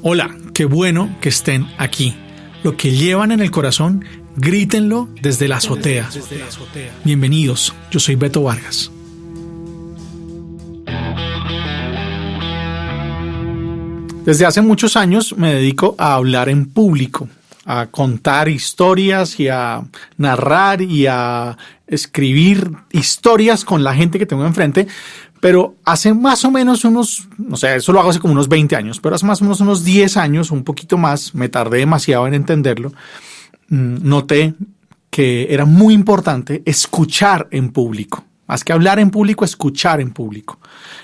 Hola, qué bueno que estén aquí. Lo que llevan en el corazón, grítenlo desde la azotea. Bienvenidos, yo soy Beto Vargas. Desde hace muchos años me dedico a hablar en público, a contar historias y a narrar y a escribir historias con la gente que tengo enfrente. Pero hace más o menos eso lo hago hace como unos 20 años, pero hace más o menos unos 10 años, un poquito más, me tardé demasiado en entenderlo, noté que era muy importante escuchar en público. Más que hablar en público, escuchar en público.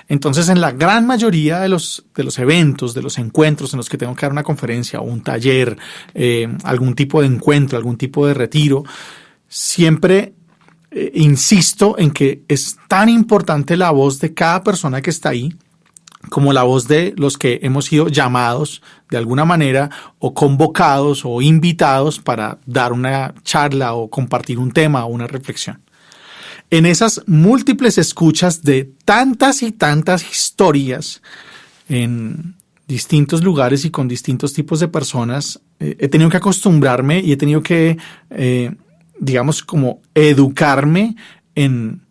Entonces, en la gran mayoría de los eventos, de los encuentros en los que tengo que dar una conferencia o un taller, algún tipo de encuentro, algún tipo de retiro, siempre insisto en que es tan importante la voz de cada persona que está ahí como la voz de los que hemos sido llamados de alguna manera o convocados o invitados para dar una charla o compartir un tema o una reflexión. En esas múltiples escuchas de tantas y tantas historias en distintos lugares y con distintos tipos de personas, he tenido que acostumbrarme y he tenido que como educarme en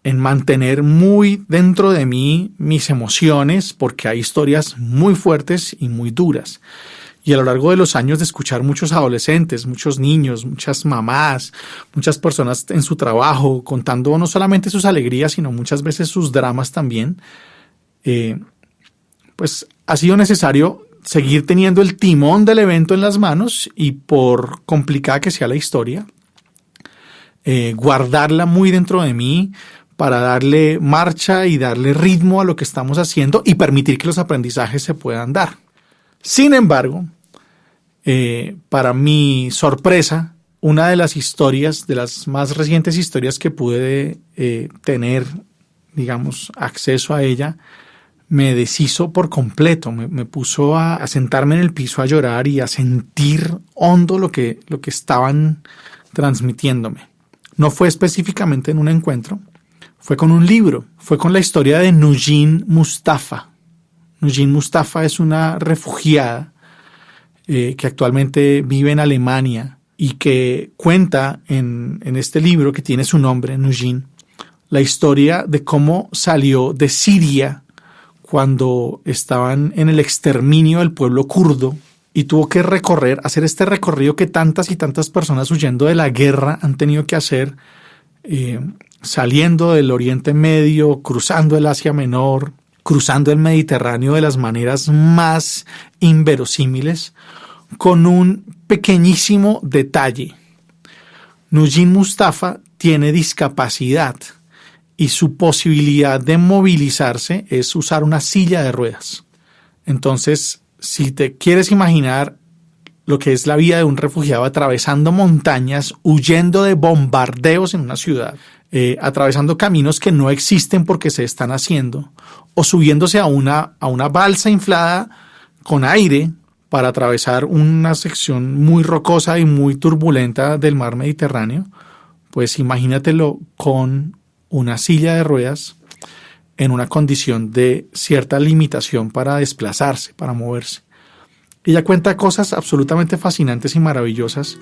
mantener muy dentro de mí mis emociones, porque hay historias muy fuertes y muy duras. Y a lo largo de los años de escuchar muchos adolescentes, muchos niños, muchas mamás, muchas personas en su trabajo, contando no solamente sus alegrías, sino muchas veces sus dramas también, pues ha sido necesario seguir teniendo el timón del evento en las manos y, por complicada que sea la historia, guardarla muy dentro de mí para darle marcha y darle ritmo a lo que estamos haciendo y permitir que los aprendizajes se puedan dar. Sin embargo, para mi sorpresa, una de las historias, de las más recientes historias que pude tener, acceso a ella, me deshizo por completo, me puso a sentarme en el piso a llorar y a sentir hondo lo que estaban transmitiéndome. No fue específicamente en un encuentro, fue con un libro, fue con la historia de Nujin Mustafa. Nujin Mustafa es una refugiada que actualmente vive en Alemania y que cuenta en este libro, que tiene su nombre, Nujin, la historia de cómo salió de Siria cuando estaban en el exterminio del pueblo kurdo y tuvo que hacer este recorrido que tantas y tantas personas huyendo de la guerra han tenido que hacer, saliendo del Oriente Medio, cruzando el Asia Menor, cruzando el Mediterráneo de las maneras más inverosímiles, con un pequeñísimo detalle. Nujin Mustafa tiene discapacidad y su posibilidad de movilizarse es usar una silla de ruedas. Entonces, si te quieres imaginar lo que es la vida de un refugiado atravesando montañas, huyendo de bombardeos en una ciudad, atravesando caminos que no existen porque se están haciendo, o subiéndose a una balsa inflada con aire para atravesar una sección muy rocosa y muy turbulenta del mar Mediterráneo, pues imagínatelo con una silla de ruedas en una condición de cierta limitación para desplazarse, para moverse. Ella cuenta cosas absolutamente fascinantes y maravillosas,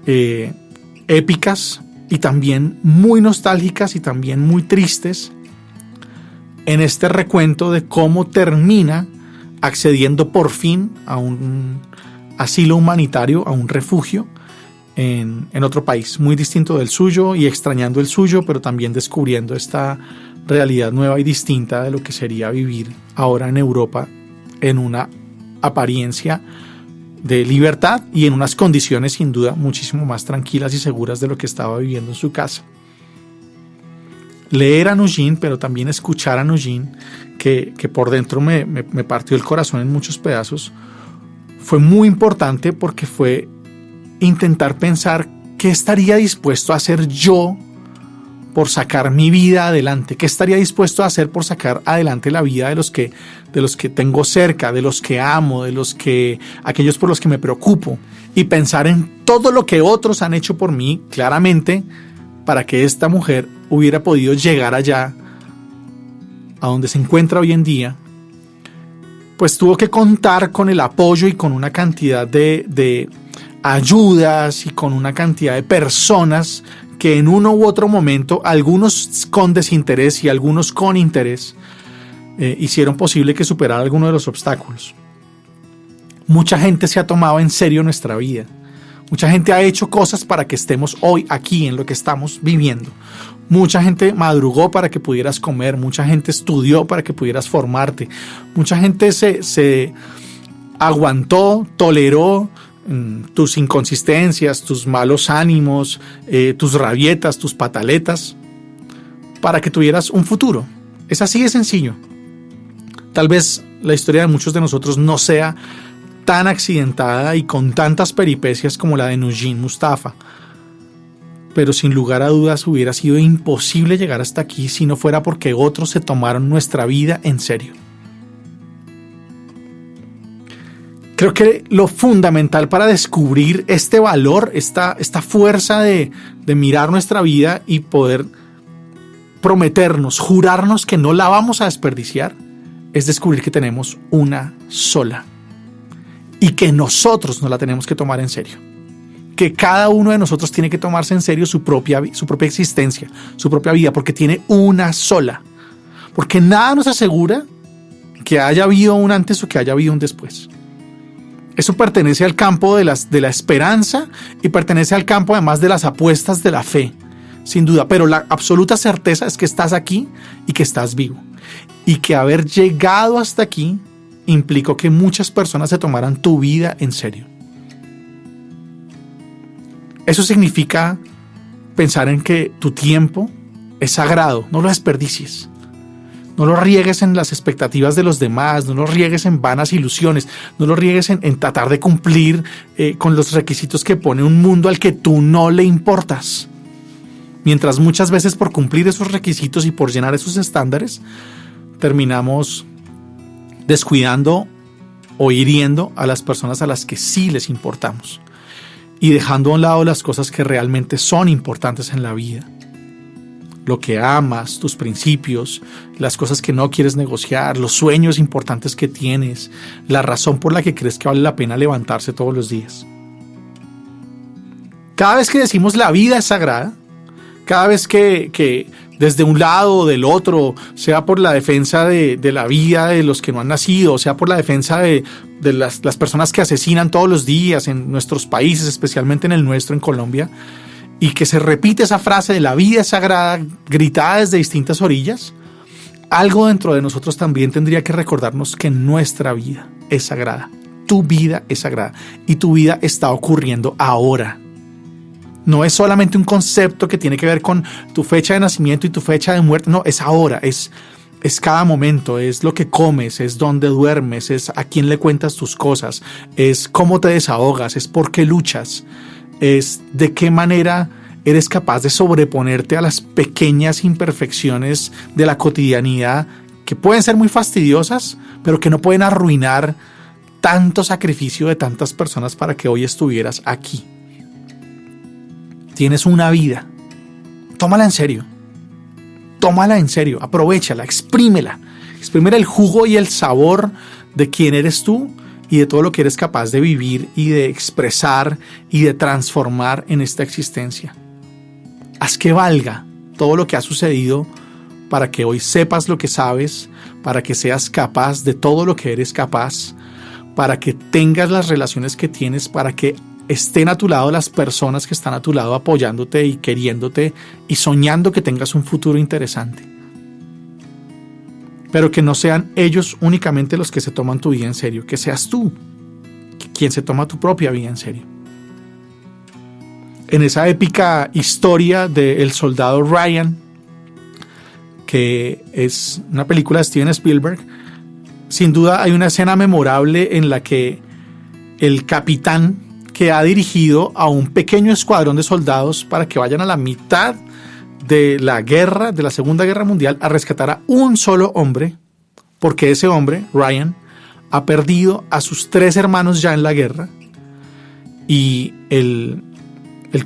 épicas y también muy nostálgicas y también muy tristes, en este recuento de cómo termina accediendo por fin a un asilo humanitario, a un refugio en otro país muy distinto del suyo y extrañando el suyo, pero también descubriendo esta realidad nueva y distinta de lo que sería vivir ahora en Europa en una apariencia de libertad y en unas condiciones sin duda muchísimo más tranquilas y seguras de lo que estaba viviendo en su casa. Leer a Nujin, pero también escuchar a Nujin, que por dentro me partió el corazón en muchos pedazos, fue muy importante porque fue intentar pensar qué estaría dispuesto a hacer yo por sacar mi vida adelante, qué estaría dispuesto a hacer por sacar adelante la vida de los que tengo cerca, de los que amo, aquellos por los que me preocupo, y pensar en todo lo que otros han hecho por mí, claramente, para que esta mujer hubiera podido llegar allá, a donde se encuentra hoy en día, pues tuvo que contar con el apoyo y con una cantidad de ayudas y con una cantidad de personas que en uno u otro momento, algunos con desinterés y algunos con interés, hicieron posible que superara alguno de los obstáculos. Mucha gente se ha tomado en serio nuestra vida. Mucha gente ha hecho cosas para que estemos hoy aquí en lo que estamos viviendo. Mucha gente madrugó para que pudieras comer. Mucha gente estudió para que pudieras formarte. Mucha gente se aguantó, toleró tus inconsistencias, tus malos ánimos, tus rabietas, tus pataletas, para que tuvieras un futuro. Es así de sencillo. Tal vez la historia de muchos de nosotros no sea tan accidentada y con tantas peripecias como la de Nujeen Mustafa, pero sin lugar a dudas hubiera sido imposible llegar hasta aquí si no fuera porque otros se tomaron nuestra vida en serio. Creo que lo fundamental para descubrir este valor, esta fuerza de mirar nuestra vida y poder prometernos, jurarnos que no la vamos a desperdiciar, es descubrir que tenemos una sola y que nosotros nos la tenemos que tomar en serio. Que cada uno de nosotros tiene que tomarse en serio su propia existencia, su propia vida, porque tiene una sola. Porque nada nos asegura que haya habido un antes o que haya habido un después. Eso pertenece al campo de la esperanza y pertenece al campo además de las apuestas de la fe, sin duda. Pero la absoluta certeza es que estás aquí y que estás vivo. Y que haber llegado hasta aquí implicó que muchas personas se tomaran tu vida en serio. Eso significa pensar en que tu tiempo es sagrado, no lo desperdicies. No lo riegues en las expectativas de los demás, no lo riegues en vanas ilusiones, no lo riegues en tratar de cumplir con los requisitos que pone un mundo al que tú no le importas. Mientras muchas veces por cumplir esos requisitos y por llenar esos estándares, terminamos descuidando o hiriendo a las personas a las que sí les importamos y dejando a un lado las cosas que realmente son importantes en la vida. Lo que amas, tus principios, las cosas que no quieres negociar, los sueños importantes que tienes, la razón por la que crees que vale la pena levantarse todos los días. Cada vez que decimos la vida es sagrada, cada vez que desde un lado o del otro, sea por la defensa de la vida de los que no han nacido, sea por la defensa de las personas que asesinan todos los días en nuestros países, especialmente en el nuestro, en Colombia, y que se repite esa frase de la vida es sagrada, gritada desde distintas orillas, algo dentro de nosotros también tendría que recordarnos que nuestra vida es sagrada. Tu vida es sagrada y tu vida está ocurriendo ahora. No es solamente un concepto que tiene que ver con tu fecha de nacimiento y tu fecha de muerte. No, es ahora, es cada momento, es lo que comes, es dónde duermes, es a quién le cuentas tus cosas, es cómo te desahogas, es por qué luchas, es de qué manera eres capaz de sobreponerte a las pequeñas imperfecciones de la cotidianidad que pueden ser muy fastidiosas, pero que no pueden arruinar tanto sacrificio de tantas personas para que hoy estuvieras aquí. Tienes una vida, tómala en serio, aprovéchala, exprímela el jugo y el sabor de quién eres tú y de todo lo que eres capaz de vivir y de expresar y de transformar en esta existencia. Haz que valga todo lo que ha sucedido para que hoy sepas lo que sabes, para que seas capaz de todo lo que eres capaz, para que tengas las relaciones que tienes, para que estén a tu lado las personas que están a tu lado apoyándote y queriéndote y soñando que tengas un futuro interesante. Pero que no sean ellos únicamente los que se toman tu vida en serio, que seas tú quien se toma tu propia vida en serio. En esa épica historia de El Soldado Ryan, que es una película de Steven Spielberg, sin duda hay una escena memorable en la que el capitán que ha dirigido a un pequeño escuadrón de soldados para que vayan a la mitad de la guerra, de la Segunda Guerra Mundial, a rescatar a un solo hombre, porque ese hombre, Ryan, ha perdido a sus 3 hermanos ya en la guerra, y el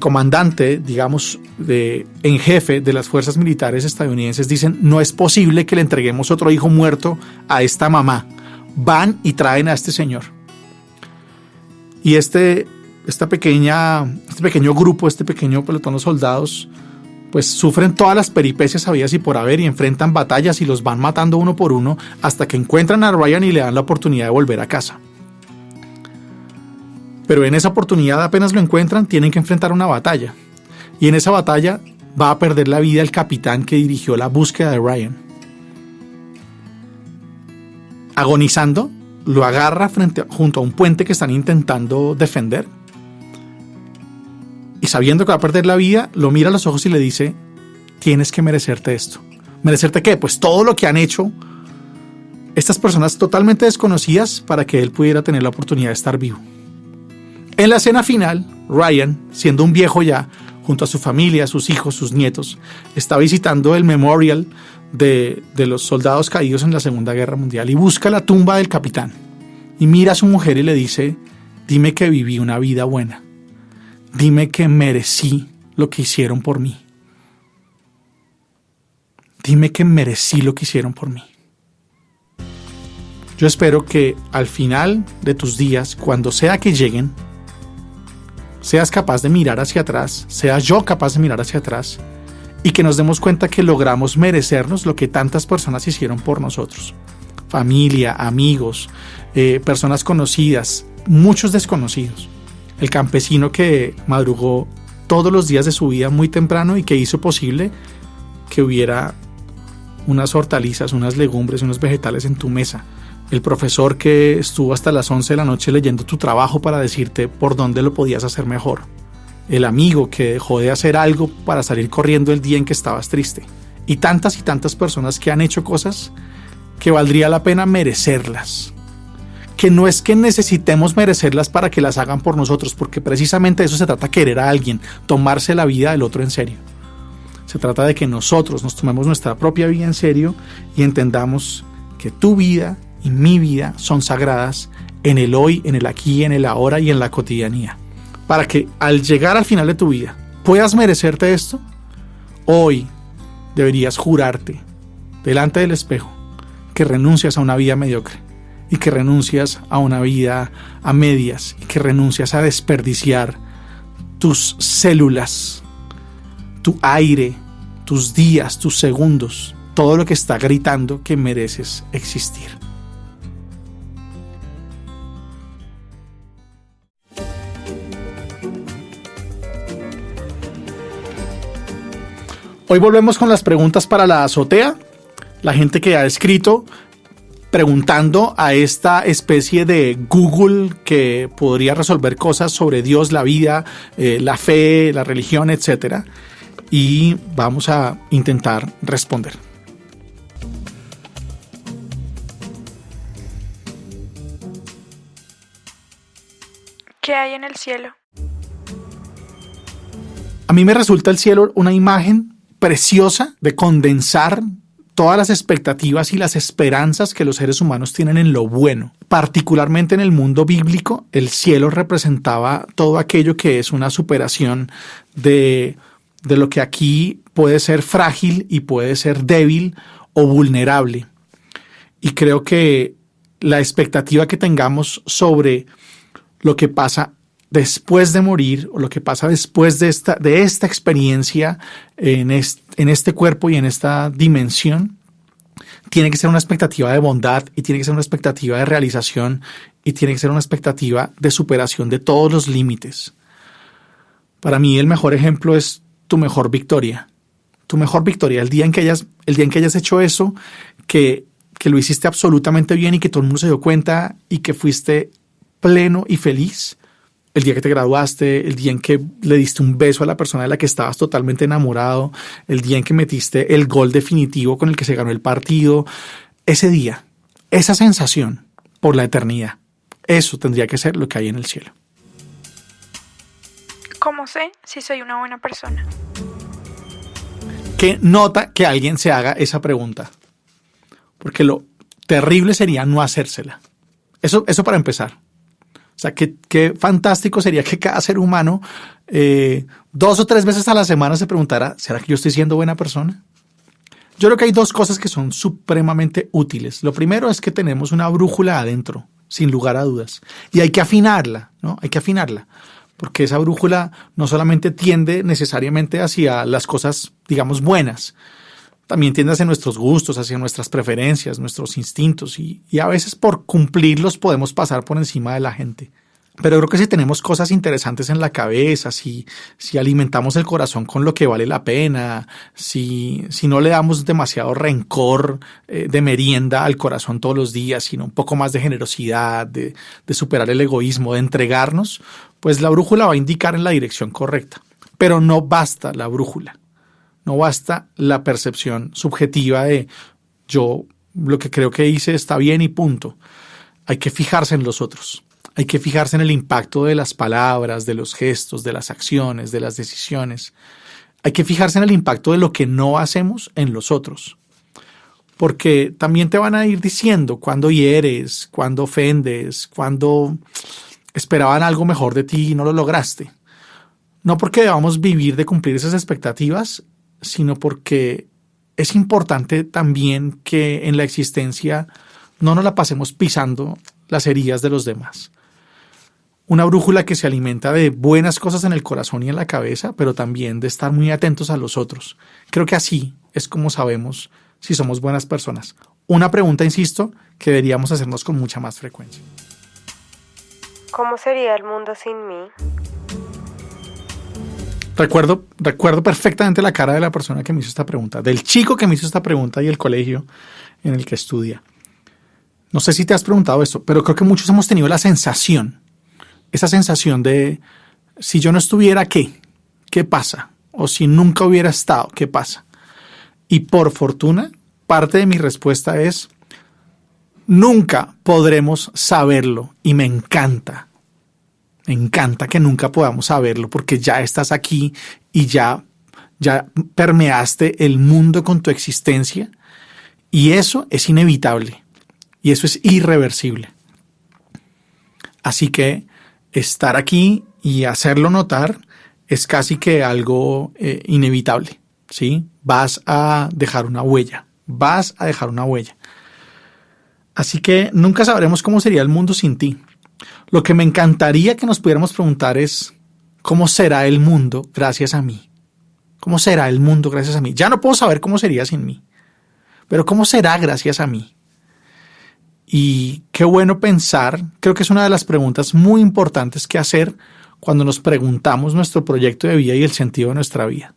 comandante, digamos, en jefe de las fuerzas militares estadounidenses dicen: no es posible que le entreguemos otro hijo muerto a esta mamá van y traen a este señor. Y este pequeño grupo, este pequeño pelotón de soldados, pues sufren todas las peripecias habidas y por haber y enfrentan batallas y los van matando uno por uno hasta que encuentran a Ryan y le dan la oportunidad de volver a casa. Pero en esa oportunidad, apenas lo encuentran, tienen que enfrentar una batalla. Y en esa batalla va a perder la vida el capitán que dirigió la búsqueda de Ryan. Agonizando, lo agarra junto a un puente que están intentando defender. Y sabiendo que va a perder la vida, lo mira a los ojos y le dice: tienes que merecerte esto. ¿Merecerte qué? Pues todo lo que han hecho estas personas totalmente desconocidas para que él pudiera tener la oportunidad de estar vivo. En la escena final, Ryan, siendo un viejo ya, junto a su familia, sus hijos, sus nietos, está visitando el memorial de los soldados caídos en la Segunda Guerra Mundial y busca la tumba del capitán. Y mira a su mujer y le dice: dime que viví una vida buena. Dime que merecí lo que hicieron por mí. Dime que merecí lo que hicieron por mí. Yo espero que al final de tus días, cuando sea que lleguen, seas capaz de mirar hacia atrás, sea yo capaz de mirar hacia atrás y que nos demos cuenta que logramos merecernos lo que tantas personas hicieron por nosotros. Familia, amigos, personas conocidas, muchos desconocidos. El campesino que madrugó todos los días de su vida muy temprano y que hizo posible que hubiera unas hortalizas, unas legumbres, unos vegetales en tu mesa. El profesor que estuvo hasta las 11 de la noche leyendo tu trabajo para decirte por dónde lo podías hacer mejor. El amigo que dejó de hacer algo para salir corriendo el día en que estabas triste. Y tantas personas que han hecho cosas que valdría la pena merecerlas. Que no es que necesitemos merecerlas para que las hagan por nosotros, porque precisamente de eso se trata, querer a alguien, tomarse la vida del otro en serio. Se trata de que nosotros nos tomemos nuestra propia vida en serio y entendamos que tu vida y mi vida son sagradas en el hoy, en el aquí, en el ahora y en la cotidianía. Para que al llegar al final de tu vida puedas merecerte esto, hoy deberías jurarte delante del espejo que renuncias a una vida mediocre y que renuncias a una vida a medias y que renuncias a desperdiciar tus células, tu aire, tus días, tus segundos, todo lo que está gritando que mereces existir. Hoy volvemos con las preguntas para la azotea. La gente que ha escrito preguntando a esta especie de Google que podría resolver cosas sobre Dios, la vida, la fe, la religión, etc. Y vamos a intentar responder. ¿Qué hay en el cielo? A mí me resulta el cielo una imagen preciosa de condensar todas las expectativas y las esperanzas que los seres humanos tienen en lo bueno. Particularmente en el mundo bíblico, el cielo representaba todo aquello que es una superación de lo que aquí puede ser frágil y puede ser débil o vulnerable. Y creo que la expectativa que tengamos sobre lo que pasa después de morir o lo que pasa después de esta experiencia en este cuerpo y en esta dimensión, tiene que ser una expectativa de bondad y tiene que ser una expectativa de realización y tiene que ser una expectativa de superación de todos los límites. Para mí el mejor ejemplo es tu mejor victoria. Tu mejor victoria, el día en que hayas hecho eso, que lo hiciste absolutamente bien y que todo el mundo se dio cuenta y que fuiste pleno y feliz. El día que te graduaste, el día en que le diste un beso a la persona de la que estabas totalmente enamorado, el día en que metiste el gol definitivo con el que se ganó el partido, ese día, esa sensación por la eternidad, eso tendría que ser lo que hay en el cielo. ¿Cómo sé si soy una buena persona? ¿Qué nota que alguien se haga esa pregunta? Porque lo terrible sería no hacérsela. Eso para empezar. O sea, qué fantástico sería que cada ser humano 2 o 3 veces a la semana se preguntara: ¿será que yo estoy siendo buena persona? Yo creo que hay dos cosas que son supremamente útiles. Lo primero es que tenemos una brújula adentro, sin lugar a dudas. Y hay que afinarla, ¿no? Hay que afinarla. Porque esa brújula no solamente tiende necesariamente hacia las cosas, digamos, buenas. También tiende hacia nuestros gustos, hacia nuestras preferencias, nuestros instintos. Y a veces por cumplirlos podemos pasar por encima de la gente. Pero creo que si tenemos cosas interesantes en la cabeza, si alimentamos el corazón con lo que vale la pena, si no le damos demasiado rencor de merienda al corazón todos los días, sino un poco más de generosidad, de superar el egoísmo, de entregarnos, pues la brújula va a indicar en la dirección correcta. Pero no basta la brújula, no basta la percepción subjetiva de yo lo que creo que hice está bien y punto. Hay que fijarse en los otros. Hay que fijarse en el impacto de las palabras, de los gestos, de las acciones, de las decisiones. Hay que fijarse en el impacto de lo que no hacemos en los otros. Porque también te van a ir diciendo cuando hieres, cuando ofendes, cuando esperaban algo mejor de ti y no lo lograste. No porque debamos vivir de cumplir esas expectativas, sino porque es importante también que en la existencia no nos la pasemos pisando las heridas de los demás. Una brújula que se alimenta de buenas cosas en el corazón y en la cabeza, pero también de estar muy atentos a los otros. Creo que así es como sabemos si somos buenas personas. Una pregunta, insisto, que deberíamos hacernos con mucha más frecuencia. ¿Cómo sería el mundo sin mí? Recuerdo perfectamente la cara de la persona que me hizo esta pregunta, del chico que me hizo esta pregunta y el colegio en el que estudia. No sé si te has preguntado esto, pero creo que muchos hemos tenido la sensación, esa sensación de si yo no estuviera, ¿qué pasa? O si nunca hubiera estado, ¿qué pasa? Y por fortuna, parte de mi respuesta es nunca podremos saberlo y me encanta que nunca podamos saberlo porque ya estás aquí y ya permeaste el mundo con tu existencia y eso es inevitable y eso es irreversible. Así que estar aquí y hacerlo notar es casi que algo inevitable, ¿sí? Vas a dejar una huella. Así que nunca sabremos cómo sería el mundo sin ti. Lo que me encantaría que nos pudiéramos preguntar es ¿cómo será el mundo gracias a mí? ¿Cómo será el mundo gracias a mí? Ya no puedo saber cómo sería sin mí, pero ¿cómo será gracias a mí? Y qué bueno pensar, creo que es una de las preguntas muy importantes que hacer cuando nos preguntamos nuestro proyecto de vida y el sentido de nuestra vida.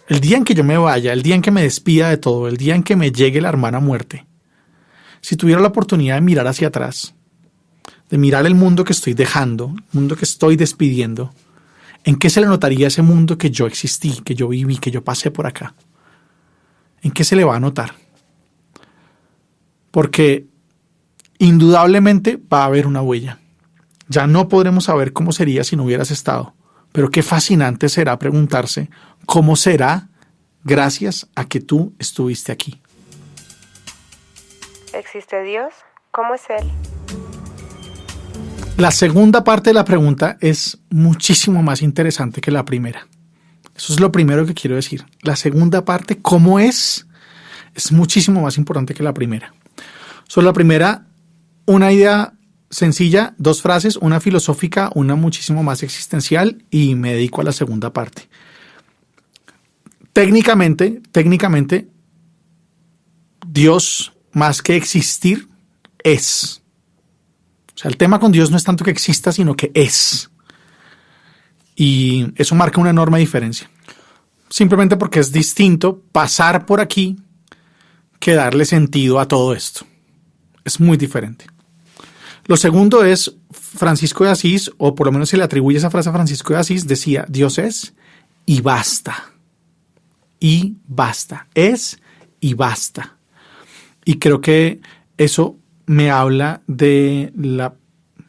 El día en que yo me vaya, el día en que me despida de todo, el día en que me llegue la hermana muerte, si tuviera la oportunidad de mirar hacia atrás, de mirar el mundo que estoy dejando, el mundo que estoy despidiendo, ¿en qué se le notaría ese mundo que yo existí, que yo viví, que yo pasé por acá? ¿En qué se le va a notar? Porque indudablemente va a haber una huella. Ya no podremos saber cómo sería si no hubieras estado, pero qué fascinante será preguntarse cómo será gracias a que tú estuviste aquí. ¿Existe Dios? ¿Cómo es Él? La segunda parte de la pregunta es muchísimo más interesante que la primera. Eso es lo primero que quiero decir. La segunda parte, ¿cómo es muchísimo más importante que la primera. Sobre la primera, una idea sencilla, 2 frases, una filosófica, una muchísimo más existencial y me dedico a la segunda parte. Técnicamente, Dios, más que existir, es. O sea, el tema con Dios no es tanto que exista, sino que es. Y eso marca una enorme diferencia. Simplemente porque es distinto pasar por aquí que darle sentido a todo esto. Es muy diferente. Lo segundo es Francisco de Asís, o por lo menos se le atribuye esa frase a Francisco de Asís, decía, Dios es y basta. Y basta. Es y basta. Y creo que eso me habla de la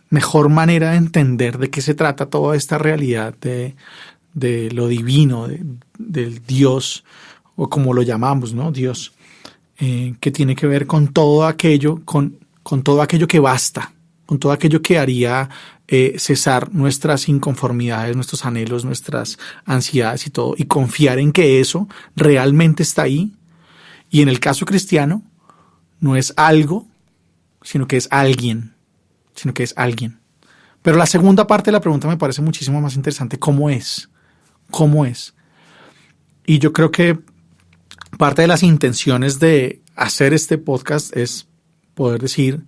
mejor manera de entender de qué se trata toda esta realidad de lo divino, del Dios, o como lo llamamos, ¿no? Dios, que tiene que ver con todo aquello, con todo aquello que basta, con todo aquello que haría cesar nuestras inconformidades, nuestros anhelos, nuestras ansiedades y todo, y confiar en que eso realmente está ahí, Y en el caso cristiano, no es algo, sino que es alguien. Pero la segunda parte de la pregunta me parece muchísimo más interesante. ¿Cómo es? ¿Cómo es? Y yo creo que parte de las intenciones de hacer este podcast es poder decir,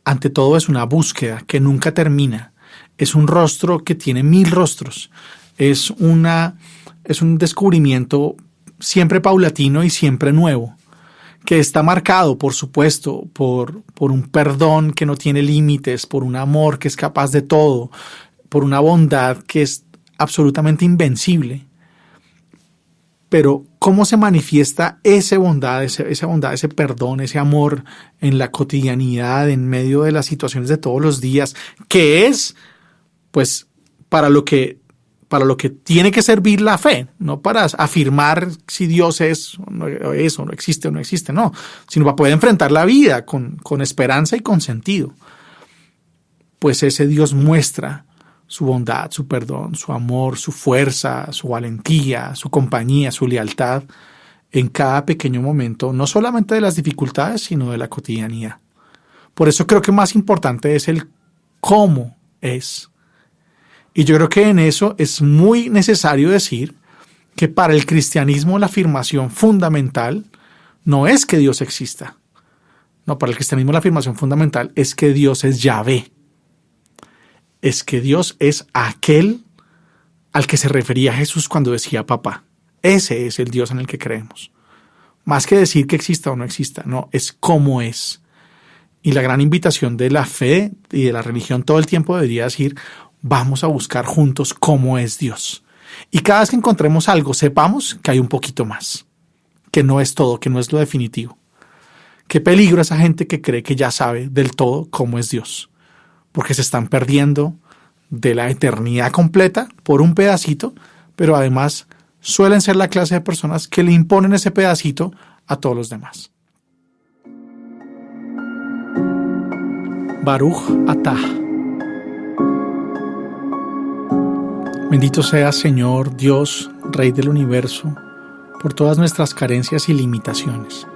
ante todo es una búsqueda que nunca termina. Es un rostro que tiene 1000 rostros. Es un descubrimiento siempre paulatino y siempre nuevo, que está marcado, por supuesto, por un perdón que no tiene límites, por un amor que es capaz de todo, por una bondad que es absolutamente invencible. Pero ¿cómo se manifiesta esa bondad, ese perdón, ese amor en la cotidianidad, en medio de las situaciones de todos los días? Que es, pues, para lo que tiene que servir la fe, no para afirmar si Dios es o no existe, no, sino para poder enfrentar la vida con esperanza y con sentido. Pues ese Dios muestra su bondad, su perdón, su amor, su fuerza, su valentía, su compañía, su lealtad en cada pequeño momento, no solamente de las dificultades, sino de la cotidianidad. Por eso creo que más importante es el cómo es. Y yo creo que en eso es muy necesario decir que para el cristianismo la afirmación fundamental no es que Dios exista. No, para el cristianismo la afirmación fundamental es que Dios es Yahvé. Es que Dios es aquel al que se refería Jesús cuando decía papá. Ese es el Dios en el que creemos. Más que decir que exista o no exista, no, es cómo es. Y la gran invitación de la fe y de la religión todo el tiempo debería decir, vamos a buscar juntos cómo es Dios. Y cada vez que encontremos algo, sepamos que hay un poquito más, que no es todo, que no es lo definitivo. Qué peligro esa gente que cree que ya sabe del todo cómo es Dios, porque se están perdiendo de la eternidad completa por un pedacito, pero además suelen ser la clase de personas que le imponen ese pedacito a todos los demás. Baruch Atah. Bendito seas, Señor, Dios, Rey del universo, por todas nuestras carencias y limitaciones,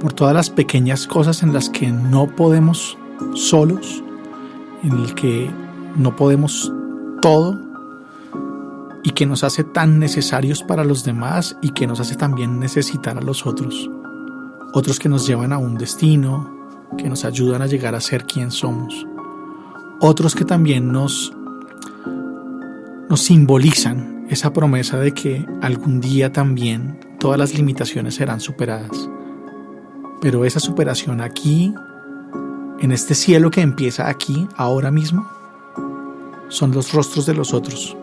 por todas las pequeñas cosas en las que no podemos solos, en el que no podemos todo y que nos hace tan necesarios para los demás y que nos hace también necesitar a los otros. Otros que nos llevan a un destino, que nos ayudan a llegar a ser quien somos. Otros que también nos simbolizan esa promesa de que algún día también todas las limitaciones serán superadas. Pero esa superación aquí, en este cielo que empieza aquí, ahora mismo, son los rostros de los otros.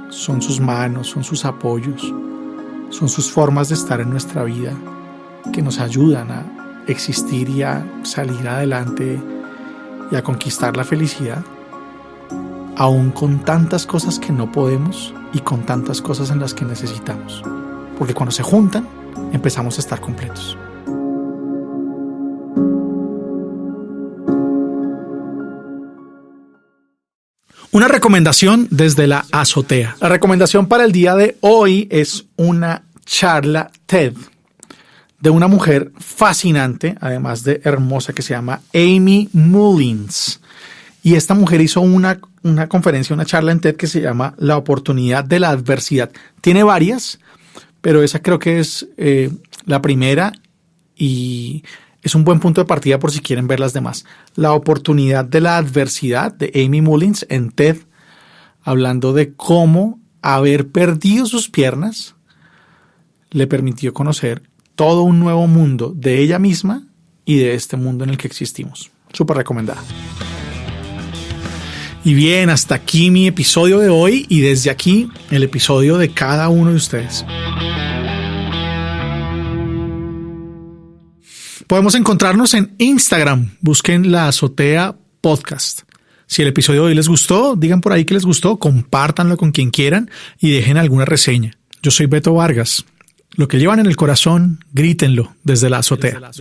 Son sus manos, son sus apoyos, son sus formas de estar en nuestra vida que nos ayudan a existir y a salir adelante y a conquistar la felicidad, aún con tantas cosas que no podemos y con tantas cosas en las que necesitamos. Porque cuando se juntan, empezamos a estar completos. Una recomendación desde la azotea. La recomendación para el día de hoy es una charla TED de una mujer fascinante, además de hermosa, que se llama Amy Mullins. Y esta mujer hizo una conferencia, una charla en TED que se llama La oportunidad de la adversidad. Tiene varias, pero esa creo que es la primera y es un buen punto de partida por si quieren ver las demás. La oportunidad de la adversidad de Amy Mullins en TED, hablando de cómo haber perdido sus piernas le permitió conocer todo un nuevo mundo de ella misma y de este mundo en el que existimos. Súper recomendada. Y bien, hasta aquí mi episodio de hoy y desde aquí el episodio de cada uno de ustedes. Podemos encontrarnos en Instagram. Busquen La Azotea Podcast. Si el episodio de hoy les gustó, digan por ahí que les gustó, compártanlo con quien quieran y dejen alguna reseña. Yo soy Beto Vargas. Lo que llevan en el corazón, grítenlo desde la azotea.